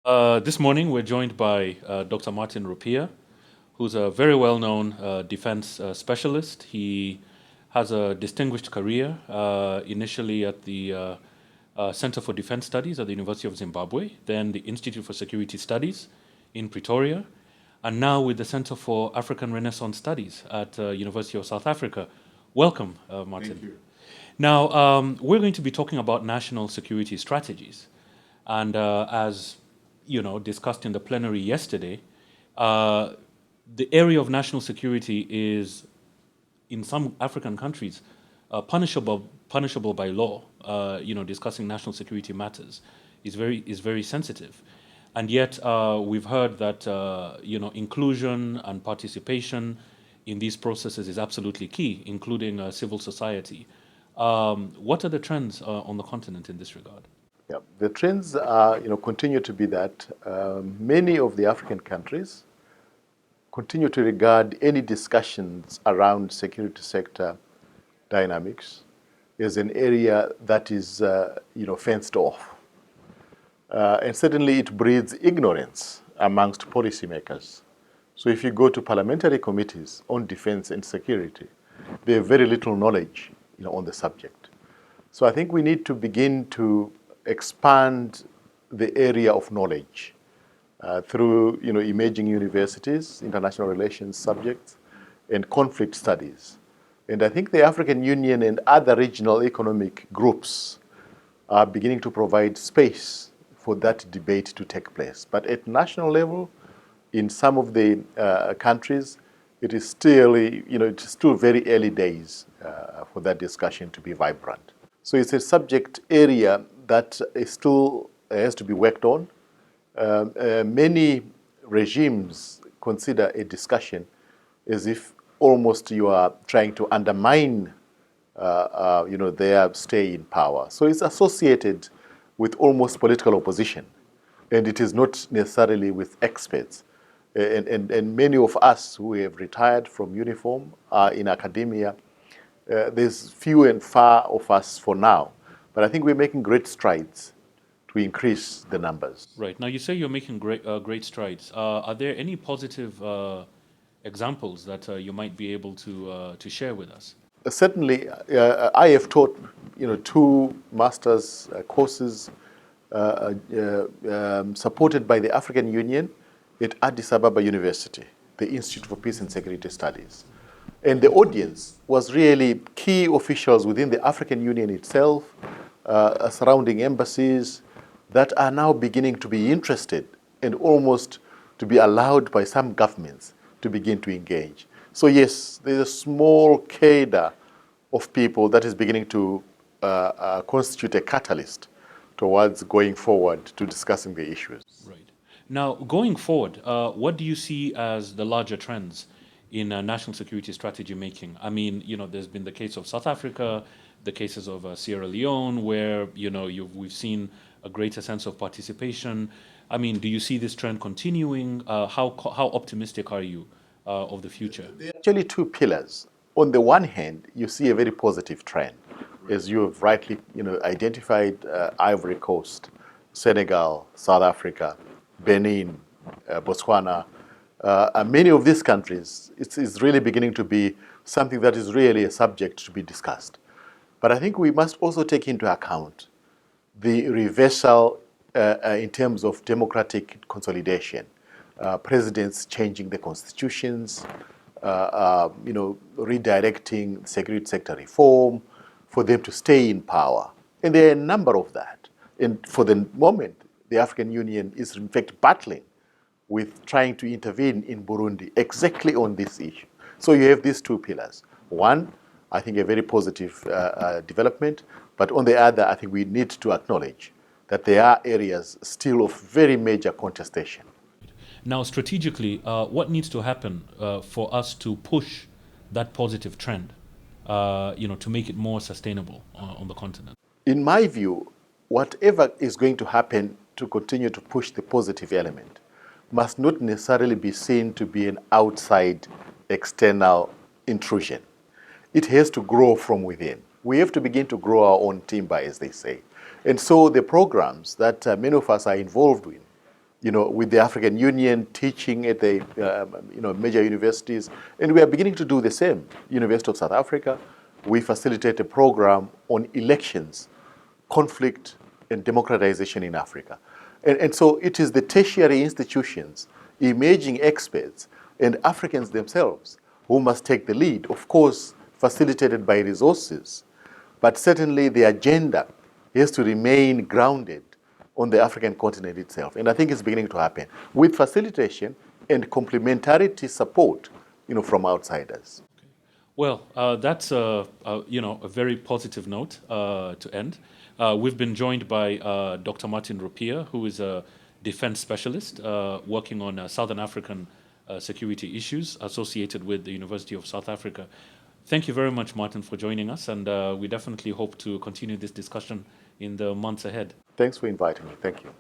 This morning, we're joined by Dr. Martin Rupiya, who's a very well known defense specialist. He has a distinguished career, initially at the Center for Defense Studies at the University of Zimbabwe, then the Institute for Security Studies in Pretoria, and now with the Center for African Renaissance Studies at University of South Africa. Welcome, Martin. Thank you. Now, we're going to be talking about national security strategies. And as discussed in the plenary yesterday, uh, the area of national security is, in some African countries, punishable by law. Discussing national security matters is very sensitive, and yet we've heard that inclusion and participation in these processes is absolutely key, including civil society. What are the trends on the continent in this regard? Yeah, the trends are, continue to be that many of the African countries continue to regard any discussions around security sector dynamics as an area that is, fenced off. And certainly it breeds ignorance amongst policymakers. So if you go to parliamentary committees on defense and security, they have very little knowledge, on the subject. So I think we need to begin to expand the area of knowledge through, emerging universities, international relations subjects, and conflict studies. And I think the African Union and other regional economic groups are beginning to provide space for that debate to take place. But at national level, in some of the countries, it is still, it's still very early days for that discussion to be vibrant. So it's a subject area that is still has to be worked on. Many regimes consider a discussion as if almost you are trying to undermine, their stay in power. So it's associated with almost political opposition, and it is not necessarily with experts. And many of us who have retired from uniform are in academia. There's few and far of us for now, but I think we're making great strides to increase the numbers. Right. Now, you say you're making great strides. Are there any positive examples that you might be able to share with us? Certainly, I have taught, two master's courses supported by the African Union at Addis Ababa University, the Institute for Peace and Security Studies. And the audience was really key officials within the African Union itself, surrounding embassies that are now beginning to be interested and almost to be allowed by some governments to begin to engage. So yes, there's a small cadre of people that is beginning to constitute a catalyst towards going forward to discussing the issues. Right. Now, going forward, what do you see as the larger trends in national security strategy making? I mean, there's been the case of South Africa, the cases of Sierra Leone, where we've seen a greater sense of participation. I mean, do you see this trend continuing? How optimistic are you of the future? There are actually two pillars. On the one hand, you see a very positive trend, as you have rightly identified, Ivory Coast, Senegal, South Africa, Benin, Botswana. Many of these countries, it's really beginning to be something that is really a subject to be discussed. But I think we must also take into account the reversal in terms of democratic consolidation. Presidents changing the constitutions, redirecting security sector reform for them to stay in power. And there are a number of that. And for the moment, the African Union is in fact battling with trying to intervene in Burundi exactly on this issue. So you have these two pillars. One, I think a very positive development, but on the other, I think we need to acknowledge that there are areas still of very major contestation. Now, strategically, what needs to happen for us to push that positive trend, to make it more sustainable on the continent? In my view, whatever is going to happen to continue to push the positive element must not necessarily be seen to be an outside external intrusion. It has to grow from within. We have to begin to grow our own timber, as they say. And so the programs that many of us are involved in with the African Union, teaching at the major universities, and we are beginning to do the same. University of South Africa, we facilitate a program on elections, conflict, and democratization in Africa. And so it is the tertiary institutions, emerging experts, and Africans themselves who must take the lead, of course, facilitated by resources. But certainly the agenda has to remain grounded on the African continent itself. And I think it's beginning to happen with facilitation and complementarity support, from outsiders. Well, that's a very positive note to end. We've been joined by Dr. Martin Rupiya, who is a defense specialist working on Southern African security issues associated with the University of South Africa. Thank you very much, Martin, for joining us, and we definitely hope to continue this discussion in the months ahead. Thanks for inviting me. Thank you.